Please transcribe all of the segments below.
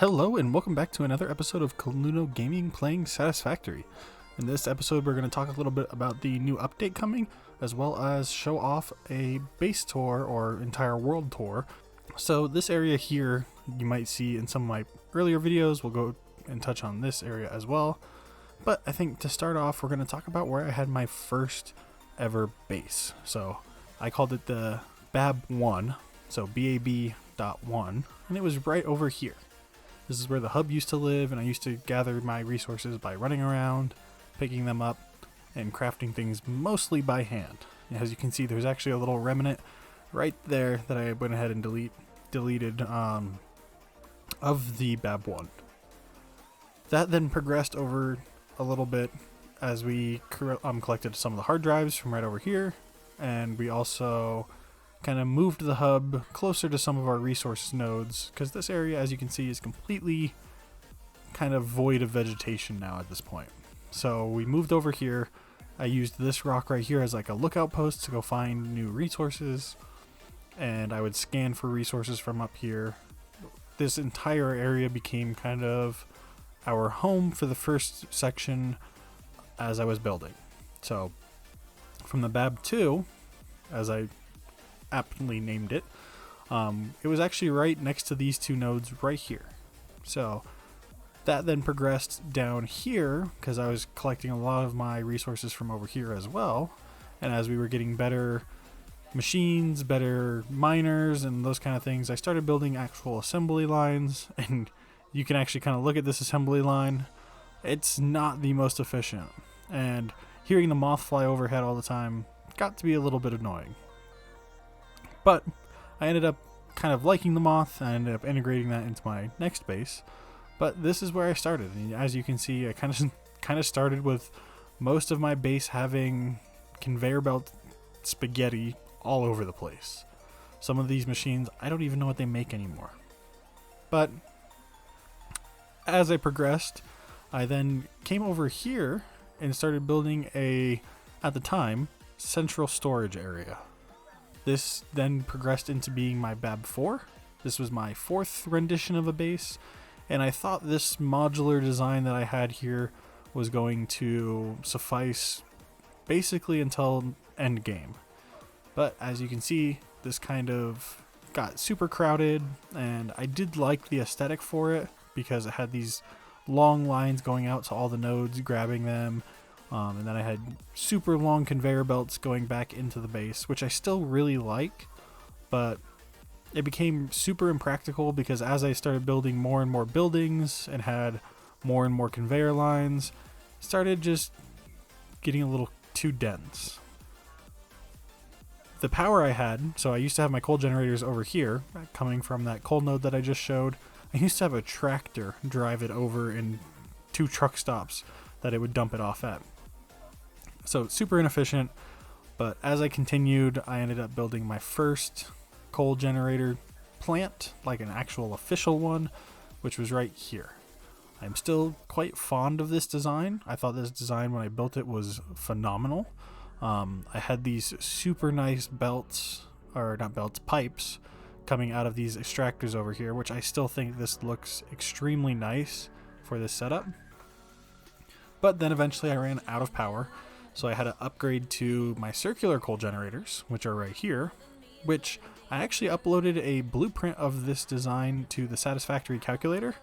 Hello and welcome back to another episode of Kaluno Gaming Satisfactory. In this episode we're going to talk a little bit about the new update coming, as well as show off a base tour or entire world tour. So this area here you might see in some of my earlier videos. We'll go and touch on this area as well. But I think to start off we're going to talk about where I had my first ever base. So I called it the BAB1, so BAB.1, and it was right over here. This is where the hub used to live, and I used to gather my resources by running around, picking them up, and crafting things mostly by hand. As you can see, there's actually a little remnant right there that I went ahead and deleted of the BAB1. That then progressed over a little bit as we collected some of the hard drives from right over here, and we also kind of moved the hub closer to some of our resource nodes, because this area, as you can see, is completely kind of void of vegetation now at this point. So we moved over here. I used this rock right here as like a lookout post to go find new resources, and I would scan for resources from up here. This entire area became kind of our home for the first section as I was building. So from the BAB2, as I aptly named it, it was actually right next to these two nodes right here. So that then progressed down here because I was collecting a lot of my resources from over here as well, and as we were getting better machines, better miners, and those kind of things, I started building actual assembly lines. And you can actually kind of look at this assembly line. It's not the most efficient, and hearing the moth fly overhead all the time got to be a little bit annoying. But I ended up kind of liking the moth. I ended up integrating that into my next base. But this is where I started. And as you can see, I kind of started with most of my base having conveyor belt spaghetti all over the place. Some of these machines, I don't even know what they make anymore. But as I progressed, I then came over here and started building at the time, central storage area. This then progressed into being my BAB4. This was my fourth rendition of a base, and I thought this modular design that I had here was going to suffice basically until end game. But as you can see, this kind of got super crowded, and I did like the aesthetic for it because it had these long lines going out to all the nodes, grabbing them. And then I had super long conveyor belts going back into the base, which I still really like, but it became super impractical because as I started building more and more buildings and had more and more conveyor lines, it started just getting a little too dense. The power I had, so I used to have my coal generators over here, coming from that coal node that I just showed. I used to have a tractor drive it over in 2 truck stops that it would dump it off at. So super inefficient, but as I continued, I ended up building my first coal generator plant, like an actual official one, which was right here. I'm still quite fond of this design. I thought this design when I built it was phenomenal. I had these super nice belts, or not belts, pipes, coming out of these extractors over here, which I still think this looks extremely nice for this setup. But then eventually I ran out of power, so I had to upgrade to my circular coal generators, which are right here, which I actually uploaded a blueprint of this design to the Satisfactory calculator.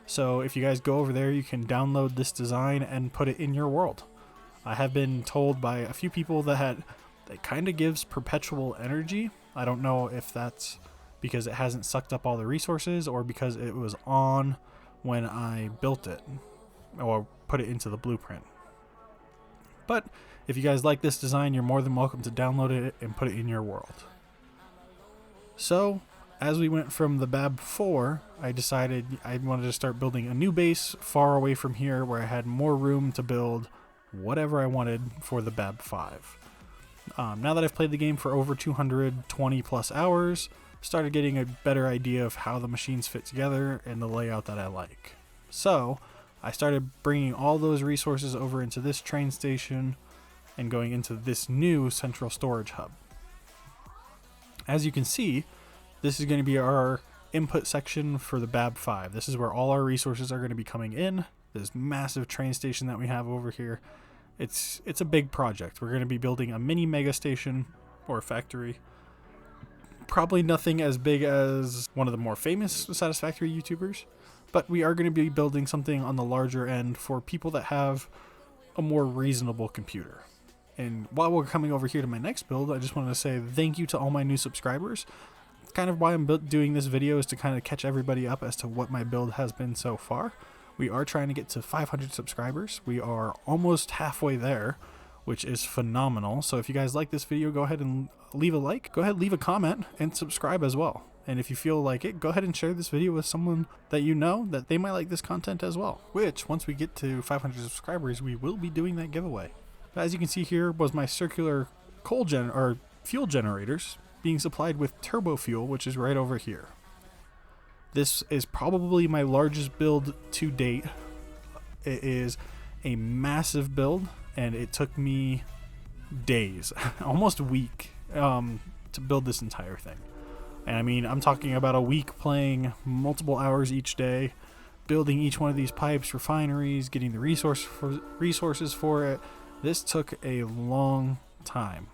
So if you guys go over there, you can download this design and put it in your world. I have been told by a few people that it kind of gives perpetual energy. I don't know if that's because it hasn't sucked up all the resources or because it was on when I built it or put it into the blueprint. But if you guys like this design, you're more than welcome to download it and put it in your world. So as we went from the BAB4, I decided I wanted to start building a new base far away from here where I had more room to build whatever I wanted for the BAB5. Now that I've played the game for over 220 plus hours, started getting a better idea of how the machines fit together and the layout that I like. So I started bringing all those resources over into this train station and going into this new central storage hub. As you can see, this is going to be our input section for the BAB5. This is where all our resources are going to be coming in. This massive train station that we have over here. It's a big project. We're going to be building a mini mega station or factory. Probably nothing as big as one of the more famous Satisfactory YouTubers, but we are going to be building something on the larger end for people that have a more reasonable computer. And while we're coming over here to my next build, I just wanted to say thank you to all my new subscribers. Kind of why I'm doing this video is to kind of catch everybody up as to what my build has been so far. We are trying to get to 500 subscribers. We are almost halfway there, which is phenomenal. So if you guys like this video, go ahead and leave a like. Go ahead, leave a comment, and subscribe as well. And if you feel like it, go ahead and share this video with someone that you know that they might like this content as well. Which, once we get to 500 subscribers, we will be doing that giveaway. But as you can see here was my circular fuel generators being supplied with turbo fuel, which is right over here. This is probably my largest build to date. It is a massive build, and it took me days, almost a week, to build this entire thing. And I mean, I'm talking about a week playing multiple hours each day, building each one of these pipes, refineries, getting the resources for it. This took a long time.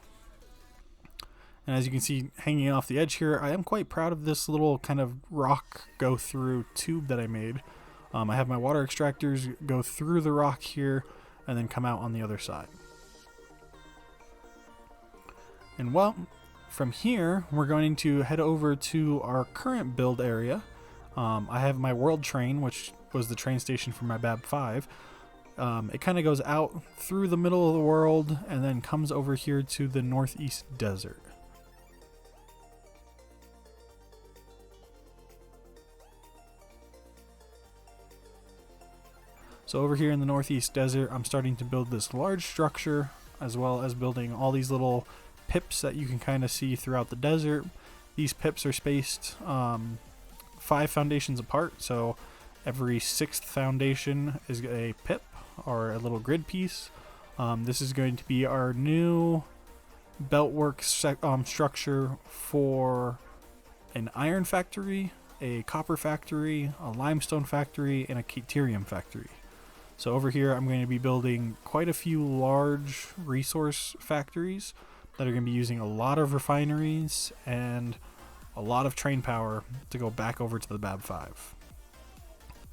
And as you can see hanging off the edge here, I am quite proud of this little kind of rock go through tube that I made. I have my water extractors go through the rock here and then come out on the other side. And well, from here, we're going to head over to our current build area. I have my world train, which was the train station for my BAB5. It kind of goes out through the middle of the world and then comes over here to the northeast desert. So over here in the northeast desert, I'm starting to build this large structure, as well as building all these little pips that you can kind of see throughout the desert. These pips are spaced 5 foundations apart, so every 6th foundation is a pip or a little grid piece. This is going to be our new beltwork structure for an iron factory, a copper factory, a limestone factory, and a caterium factory. So over here, I'm going to be building quite a few large resource factories that are going to be using a lot of refineries and a lot of train power to go back over to the BAB5.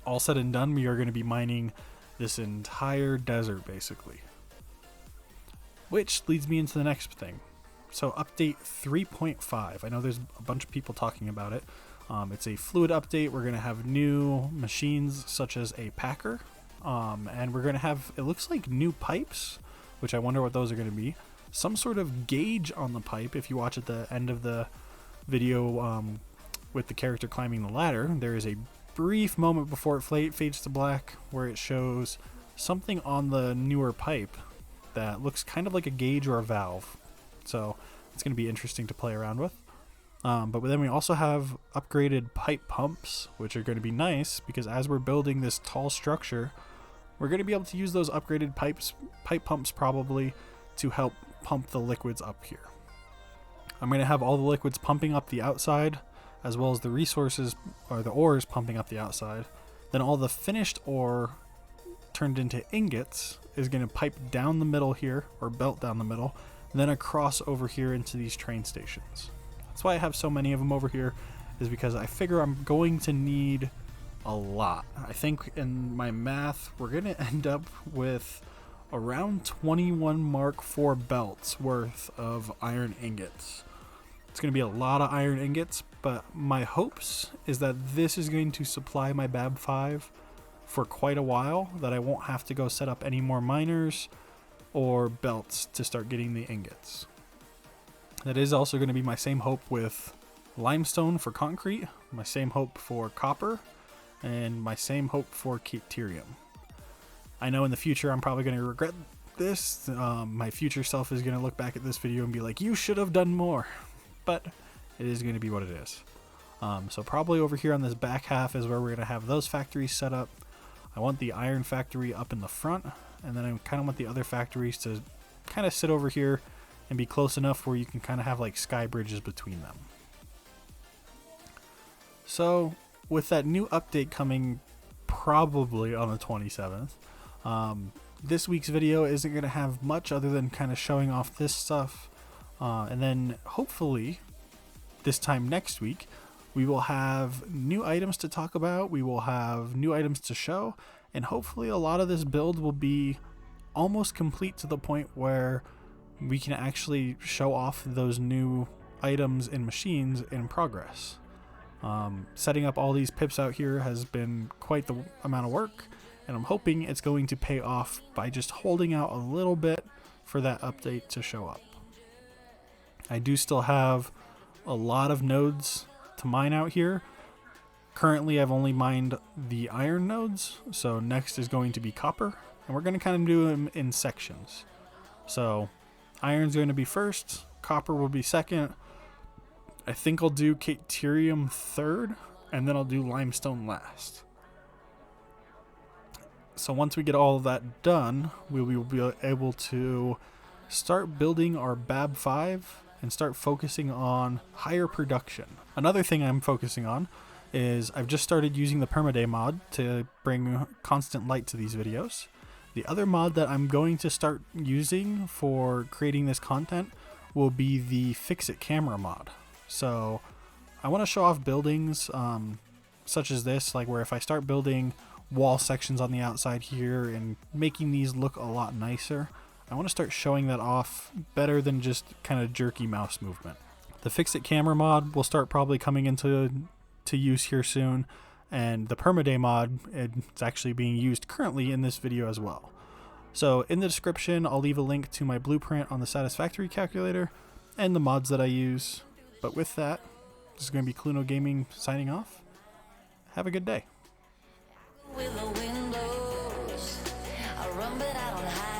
All said and done, we are going to be mining this entire desert, basically. Which leads me into the next thing. So update 3.5. I know there's a bunch of people talking about it. It's a fluid update. We're going to have new machines such as a packer. And we're going to have, it looks like new pipes, which I wonder what those are going to be. Some sort of gauge on the pipe. If you watch at the end of the video with the character climbing the ladder, there is a brief moment before it fades to black where it shows something on the newer pipe that looks kind of like a gauge or a valve. So it's going to be interesting to play around with. But then we also have upgraded pipe pumps, which are going to be nice because as we're building this tall structure, we're going to be able to use those upgraded pipe pumps probably to help pump the liquids up here. I'm going to have all the liquids pumping up the outside, as well as the resources or the ores pumping up the outside. Then all the finished ore turned into ingots is going to pipe down the middle here, or belt down the middle, and then across over here into these train stations. That's why I have so many of them over here, is because I figure I'm going to need a lot. I think in my math, we're going to end up with around 21 Mark IV belts worth of iron ingots. It's going to be a lot of iron ingots, but my hopes is that this is going to supply my BAB5 for quite a while, that I won't have to go set up any more miners or belts to start getting the ingots. That is also going to be my same hope with limestone for concrete, my same hope for copper, and my same hope for caterium. I know in the future I'm probably going to regret this. My future self is going to look back at this video and be like, you should have done more. But it is going to be what it is. So probably over here on this back half is where we're going to have those factories set up. I want the iron factory up in the front, and then I kind of want the other factories to kind of sit over here and be close enough where you can kind of have like sky bridges between them. So with that new update coming probably on the 27th, this week's video isn't going to have much other than kind of showing off this stuff. And then hopefully this time next week, we will have new items to talk about. We will have new items to show. And hopefully a lot of this build will be almost complete to the point where we can actually show off those new items and machines in progress. Setting up all these pips out here has been quite the amount of work, and I'm hoping it's going to pay off by just holding out a little bit for that update to show up. I do still have a lot of nodes to mine out here. Currently I've only mined the iron nodes, so next is going to be copper, and we're going to kind of do them in sections. So iron's going to be first, copper will be second. I think I'll do Caterium third, and then I'll do limestone last. So once we get all of that done, we will be able to start building our BAB 5 and start focusing on higher production. Another thing I'm focusing on is I've just started using the Permaday mod to bring constant light to these videos. The other mod that I'm going to start using for creating this content will be the FicsitCam Mod. So I want to show off buildings such as this, like where if I start building wall sections on the outside here and making these look a lot nicer, I want to start showing that off better than just kind of jerky mouse movement. The FicsitCam Mod will start probably coming into use here soon, and the Permaday mod, it's actually being used currently in this video as well. So in the description I'll leave a link to my blueprint on the Satisfactory calculator and the mods that I use. But with that, this is going to be Kaluno Gaming signing off. Have a good day. With the windows, I run but I don't hide.